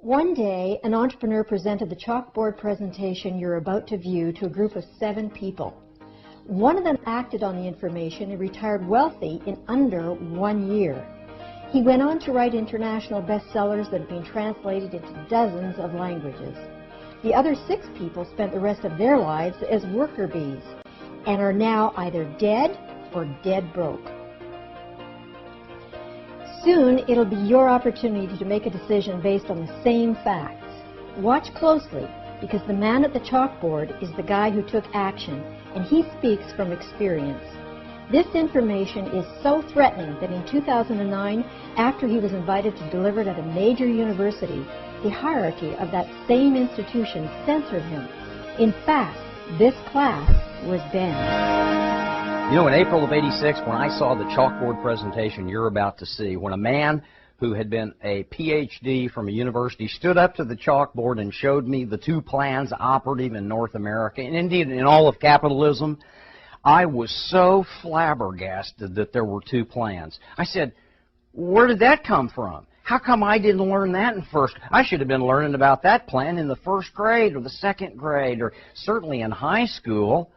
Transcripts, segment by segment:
One day, an entrepreneur presented the chalkboard presentation you're about to view to a group of 7 people. One of them acted on the information and retired wealthy in under 1 year. He went on to write international bestsellers that have been translated into dozens of languages. The other 6 people spent the rest of their lives as worker bees and are now either dead or dead broke. Soon, it'll be your opportunity to make a decision based on the same facts. Watch closely, because the man at the chalkboard is the guy who took action, and he speaks from experience. This information is so threatening that in 2009, after he was invited to deliver it at a major university, the hierarchy of that same institution censored him. In fact, this class was banned. You know, in April of '86, when I saw the chalkboard presentation you're about to see, when a man who had been a PhD from a university stood up to the chalkboard and showed me the 2 plans operative in North America, and indeed in all of capitalism, I was so flabbergasted that there were 2 plans. I said, where did that come from? How come I didn't learn that in first? I should have been learning about that plan in the 1st grade or the 2nd grade or certainly in high school.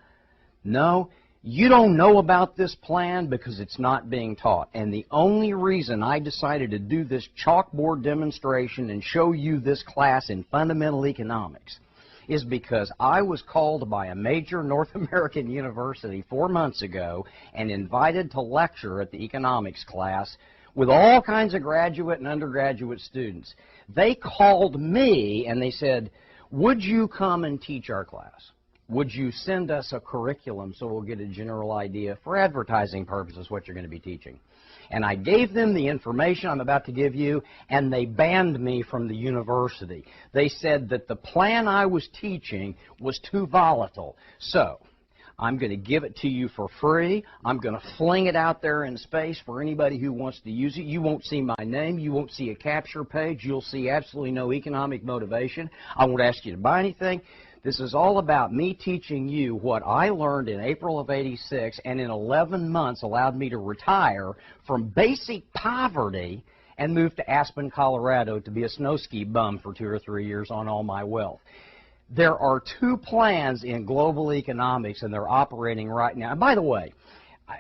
No. You don't know about this plan because it's not being taught. And the only reason I decided to do this chalkboard demonstration and show you this class in fundamental economics is because I was called by a major North American university 4 months ago and invited to lecture at the economics class with all kinds of graduate and undergraduate students. They called me and they said, would you come and teach our class? Would you send us a curriculum so we'll get a general idea for advertising purposes what you're going to be teaching? And I gave them the information I'm about to give you, and they banned me from the university. They said that the plan I was teaching was too volatile. So I'm going to give it to you for free. I'm going to fling it out there in space for anybody who wants to use it. You won't see my name. You won't see a capture page. You'll see absolutely no economic motivation. I won't ask you to buy anything. This is all about me teaching you what I learned in April of '86 and in 11 months allowed me to retire from basic poverty and move to Aspen, Colorado to be a snow ski bum for 2 or 3 years on all my wealth. There are 2 plans in global economics and they're operating right now. And by the way,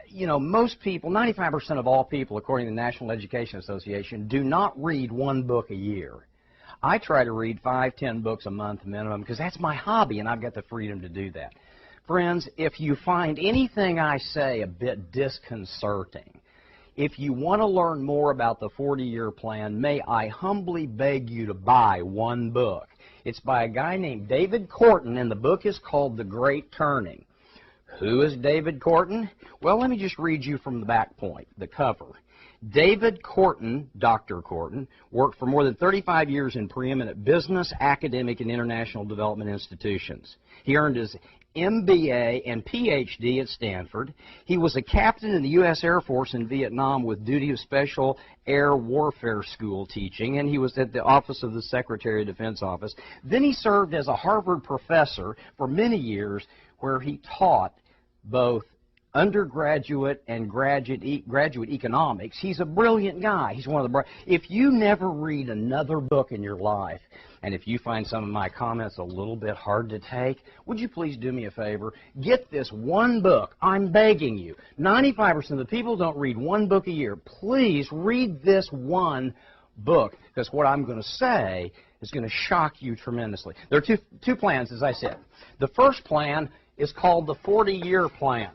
you know, most people, 95% of all people, according to the National Education Association, do not read 1 book a year. I try to read 5, 10 books a month minimum because that's my hobby and I've got the freedom to do that. Friends, if you find anything I say a bit disconcerting, if you want to learn more about the 40-year plan, may I humbly beg you to buy 1 book. It's by a guy named David Korten, and the book is called The Great Turning. Who is David Korten? Well, let me just read you from the back point, the cover. David Korten, Dr. Korten, worked for more than 35 years in preeminent business, academic, and international development institutions. He earned his MBA and PhD at Stanford. He was a captain in the U.S. Air Force in Vietnam with duty of Special Air Warfare School teaching, and he was at the Office of the Secretary of Defense Office. Then he served as a Harvard professor for many years where he taught both undergraduate and graduate economics. He's a brilliant guy. He's one of the If you never read another book in your life, and if you find some of my comments a little bit hard to take, would you please do me a favor? Get this 1 book. I'm begging you. 95% of the people don't read 1 book a year. Please read this 1 book, because what I'm going to say is going to shock you tremendously. There are two plans, as I said. The first plan is called the 40-year plan.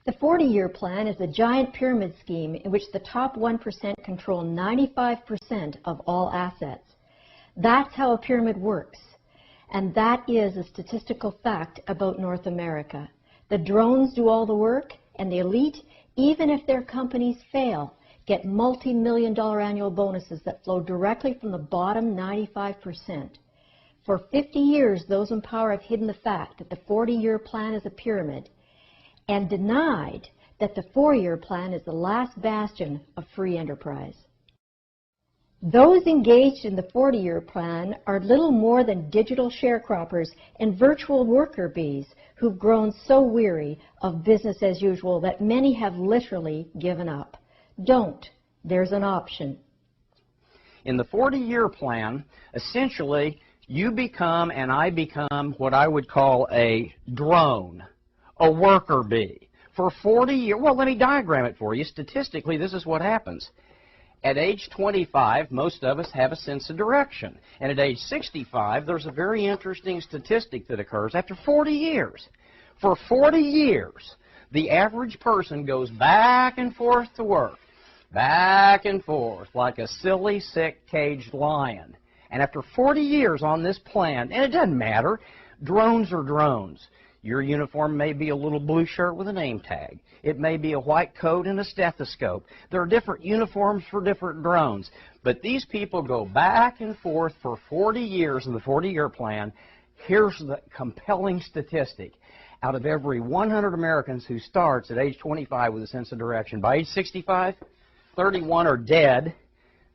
The 40-year plan is a giant pyramid scheme in which the top 1% control 95% of all assets. That's how a pyramid works, and that is a statistical fact about North America. The drones do all the work, and the elite, even if their companies fail, get multi-million-dollar annual bonuses that flow directly from the bottom 95%. For 50 years, those in power have hidden the fact that the 40-year plan is a pyramid, and denied that the 4-year plan is the last bastion of free enterprise. Those engaged in the 40-year plan are little more than digital sharecroppers and virtual worker bees who've grown so weary of business as usual that many have literally given up. Don't. There's an option. In the 40-year plan, essentially, you become and I become what I would call a drone, a worker bee. For 40 years, well, let me diagram it for you. Statistically, this is what happens. At age 25, most of us have a sense of direction. And at age 65, there's a very interesting statistic that occurs after 40 years. For 40 years, the average person goes back and forth to work, back and forth, like a silly, sick, caged lion. And after 40 years on this plan, and it doesn't matter, drones are drones. Your uniform may be a little blue shirt with a name tag. It may be a white coat and a stethoscope. There are different uniforms for different drones. But these people go back and forth for 40 years in the 40-year plan. Here's the compelling statistic. Out of every 100 Americans who starts at age 25 with a sense of direction, by age 65, 31 are dead,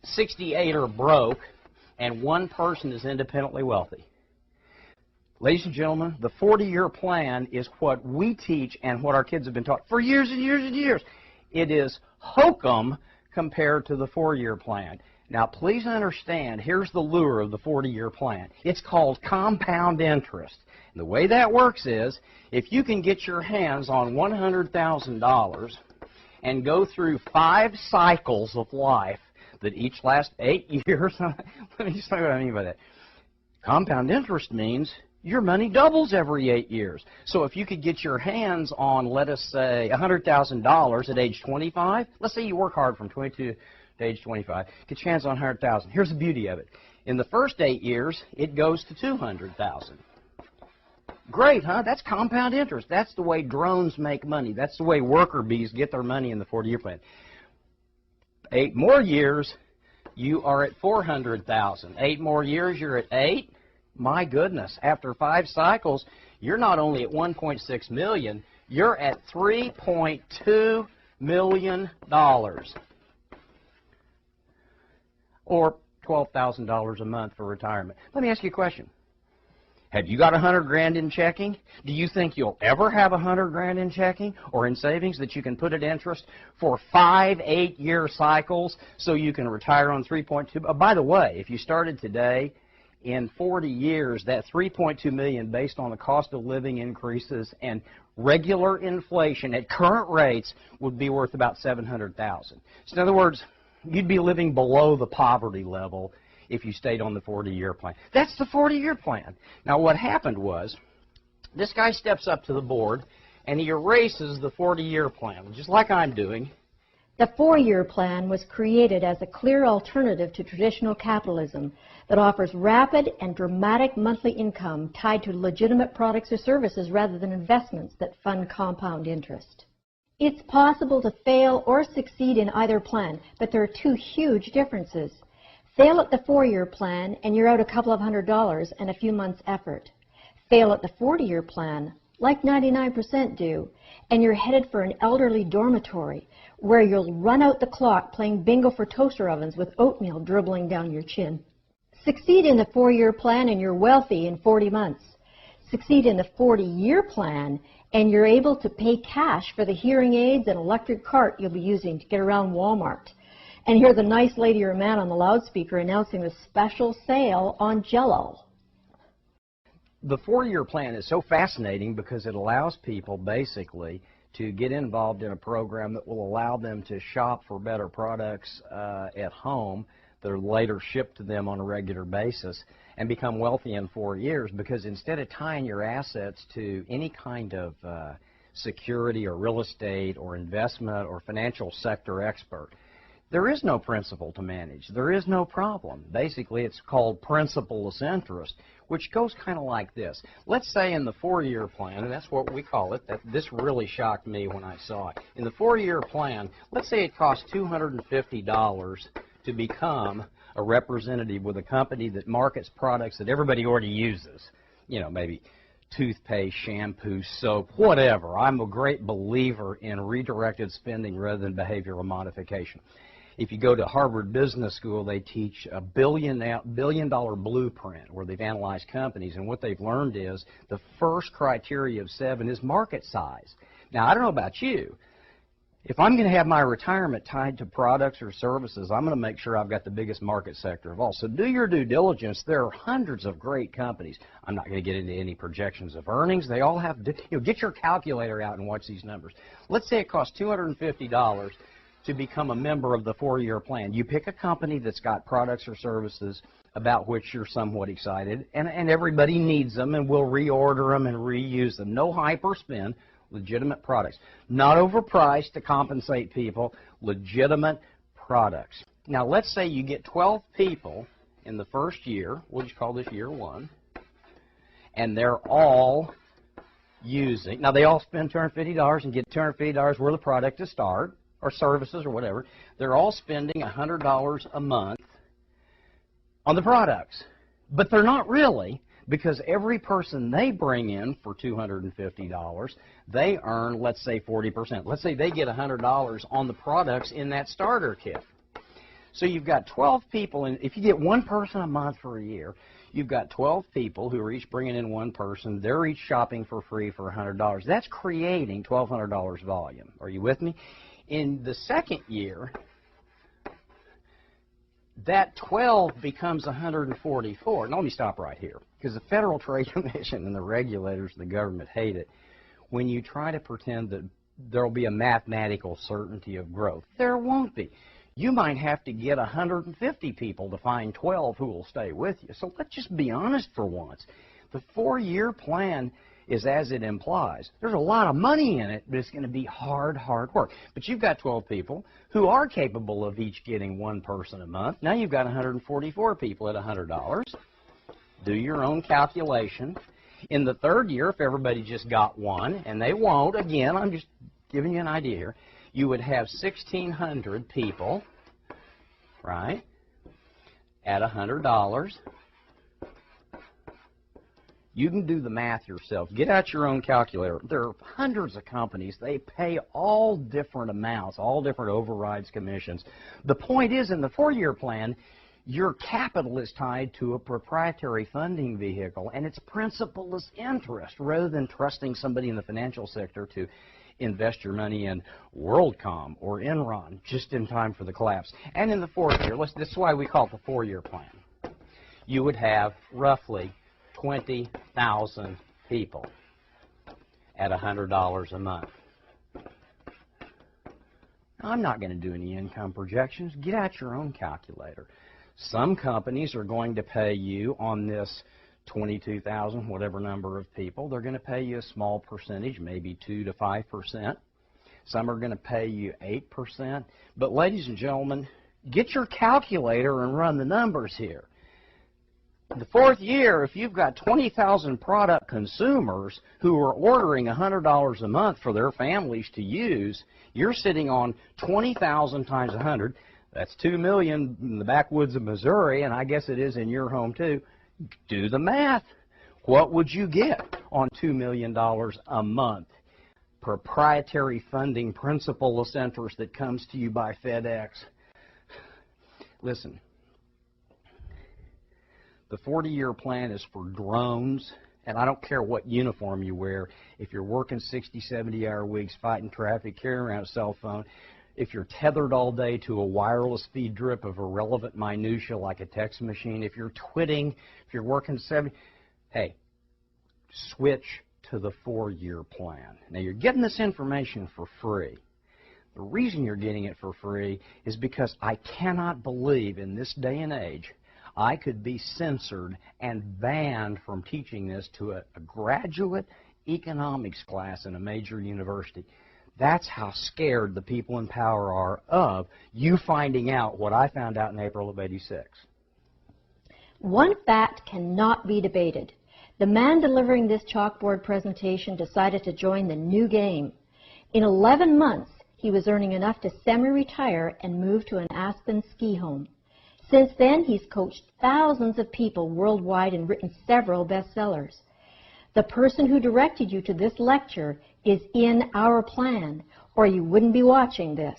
68 are broke, and 1 person is independently wealthy. Ladies and gentlemen, the 40-year plan is what we teach and what our kids have been taught for years and years and years. It is hokum compared to the 4-year plan. Now, please understand, here's the lure of the 40-year plan. It's called compound interest. And the way that works is, if you can get your hands on $100,000 and go through 5 cycles of life that each last 8 years, let me just tell you what I mean by that. Compound interest means your money doubles every 8 years. So if you could get your hands on, let us say, $100,000 at age 25, let's say you work hard from 22 to age 25, get your hands on $100,000. Here's the beauty of it. In the first 8 years, it goes to $200,000. Great, huh? That's compound interest. That's the way drones make money. That's the way worker bees get their money in the 40-year plan. 8 more years, you are at $400,000. 8 more years, you're at 8. My goodness, after 5 cycles, you're not only at $1.6 million, you're at $3.2 million. Or $12,000 a month for retirement. Let me ask you a question. Have you got $100,000 in checking? Do you think you'll ever have $100,000 in checking or in savings that you can put at interest for 5 8-year cycles so you can retire on 3.2? By the way, if you started today, in 40 years, that $3.2 million, based on the cost of living increases and regular inflation at current rates, would be worth about $700,000. So in other words, you'd be living below the poverty level if you stayed on the 40-year plan. That's the 40-year plan. Now, what happened was, this guy steps up to the board, and he erases the 40-year plan, just like I'm doing. The 4-year plan was created as a clear alternative to traditional capitalism that offers rapid and dramatic monthly income tied to legitimate products or services rather than investments that fund compound interest. It's possible to fail or succeed in either plan, but there are 2 huge differences. Fail at the 4-year plan, and you're out a couple of $100s and a few months' effort. Fail at the 40-year plan, like 99% do, and you're headed for an elderly dormitory where you'll run out the clock playing bingo for toaster ovens with oatmeal dribbling down your chin. Succeed in the 4-year plan, and you're wealthy in 40 months. Succeed in the 40-year plan, and you're able to pay cash for the hearing aids and electric cart you'll be using to get around Walmart. And hear the nice lady or man on the loudspeaker announcing the special sale on Jell-O. The 4-year plan is so fascinating because it allows people basically to get involved in a program that will allow them to shop for better products at home that are later shipped to them on a regular basis and become wealthy in 4 years, because instead of tying your assets to any kind of security or real estate or investment or financial sector expert, there is no principal to manage. There is no problem. Basically, it's called principal-less interest, which goes kind of like this. Let's say in the 4-year plan, and that's what we call it. This really shocked me when I saw it. In the 4-year plan, let's say it costs $250 to become a representative with a company that markets products that everybody already uses. You know, maybe toothpaste, shampoo, soap, whatever. I'm a great believer in redirected spending rather than behavioral modification. If you go to Harvard Business School, they teach a billion-dollar blueprint where they've analyzed companies, and what they've learned is the first criteria of 7 is market size. Now, I don't know about you, If I'm going to have my retirement tied to products or services, I'm going to make sure I've got the biggest market sector of all. So do your due diligence. There are hundreds of great companies. I'm not going to get into any projections of earnings. They all have, get your calculator out and watch these numbers. Let's say it costs $250 to become a member of the 4-year plan. You pick a company that's got products or services about which you're somewhat excited, and everybody needs them, and we'll reorder them and reuse them. No hyper spend. Legitimate products. Not overpriced to compensate people. Legitimate products. Now, let's say you get 12 people in the first year. We'll just call this year 1. And they're all using. Now, they all spend $250 and get $250 worth of product to start, or services or whatever. They're all spending $100 a month on the products. But they're not really. Because every person they bring in for $250, they earn, let's say, 40%. Let's say they get $100 on the products in that starter kit. So you've got 12 people, and if you get one person a month for a year, you've got 12 people who are each bringing in one person. They're each shopping for free for $100. That's creating $1,200 volume. Are you with me? In the second year, that 12 becomes 144. Now, let me stop right here, because the Federal Trade Commission and the regulators of the government hate it when you try to pretend that there will be a mathematical certainty of growth. There won't be. You might have to get 150 people to find 12 who will stay with you. So let's just be honest for once. The 4-year plan is as it implies. There's a lot of money in it, but it's going to be hard work. But you've got 12 people who are capable of each getting one person a month. Now you've got 144 people at $100. Do your own calculation. In the third year, if everybody just got one, and they won't, again, I'm just giving you an idea here, you would have 1,600 people, right, at $100. You can do the math yourself. Get out your own calculator. There are hundreds of companies. They pay all different amounts, all different overrides, commissions. The point is, in the 4-year plan, your capital is tied to a proprietary funding vehicle, and its principal is interest, rather than trusting somebody in the financial sector to invest your money in WorldCom or Enron just in time for the collapse. And in the 4th year, this is why we call it the 4-year plan, you would have roughly 20,000 people at $100 a month. Now, I'm not going to do any income projections. Get out your own calculator. Some companies are going to pay you on this 22,000, whatever number of people, they're going to pay you a small percentage, maybe 2 to 5%. Some are going to pay you 8%. But ladies and gentlemen, get your calculator and run the numbers here. The 4th year, if you've got 20,000 product consumers who are ordering $100 a month for their families to use, you're sitting on 20,000 times 100. That's 2 million in the backwoods of Missouri, and I guess it is in your home too. Do the math. What would you get on $2 million a month? Proprietary funding, principal interest that comes to you by FedEx. Listen. The 40-year plan is for drones, and I don't care what uniform you wear. If you're working 60, 70-hour weeks, fighting traffic, carrying around a cell phone, if you're tethered all day to a wireless feed drip of irrelevant minutia like a text machine, if you're twitting, if you're working 70, hey, switch to the 4-year plan. Now, you're getting this information for free. The reason you're getting it for free is because I cannot believe in this day and age I could be censored and banned from teaching this to a graduate economics class in a major university. That's how scared the people in power are of you finding out what I found out in April of '86. One fact cannot be debated. The man delivering this chalkboard presentation decided to join the new game. In 11 months, he was earning enough to semi-retire and move to an Aspen ski home. Since then, he's coached thousands of people worldwide and written several bestsellers. The person who directed you to this lecture is in our plan, or you wouldn't be watching this.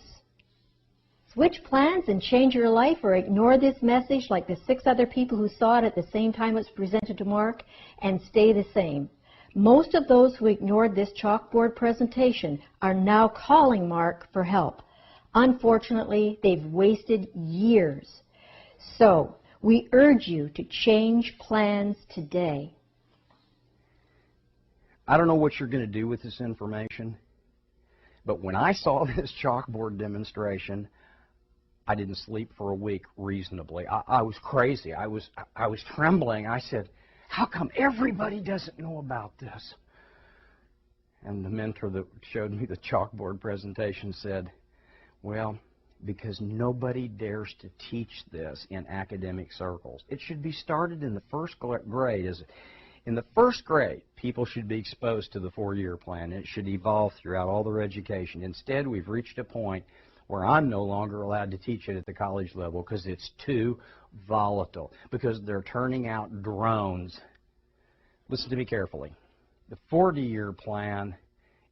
Switch plans and change your life, or ignore this message like the 6 other people who saw it at the same time it was presented to Mark, and stay the same. Most of those who ignored this chalkboard presentation are now calling Mark for help. Unfortunately, they've wasted years. So, we urge you to change plans today. I don't know what you're going to do with this information, but when I saw this chalkboard demonstration, I didn't sleep for a week reasonably. I was crazy. I was trembling. I said, how come everybody doesn't know about this? And the mentor that showed me the chalkboard presentation said, well, because nobody dares to teach this in academic circles. It should be started in the first grade. In the first grade, people should be exposed to the 4-year plan. It should evolve throughout all their education. Instead, we've reached a point where I'm no longer allowed to teach it at the college level because it's too volatile, because they're turning out drones. Listen to me carefully. The 40-year plan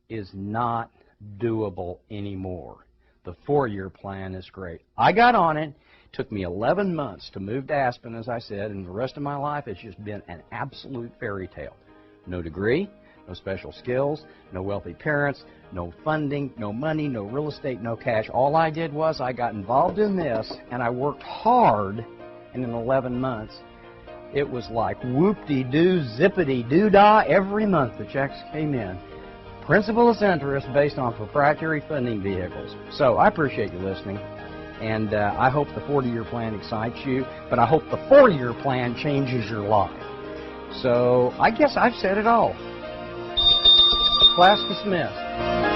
is not doable anymore. The 4-year plan is great. I got on it. It took me 11 months to move to Aspen, as I said, and the rest of my life it's just been an absolute fairy tale. No degree, no special skills, no wealthy parents, no funding, no money, no real estate, no cash. All I did was I got involved in this, and I worked hard, and in 11 months, it was like whoop-de-doo, zippity-doo-dah. Every month the checks came in. Principal-less interest based on proprietary funding vehicles. So I appreciate you listening, and I hope the 40-year plan excites you, but I hope the 4-year plan changes your life. So I guess I've said it all. Class dismissed.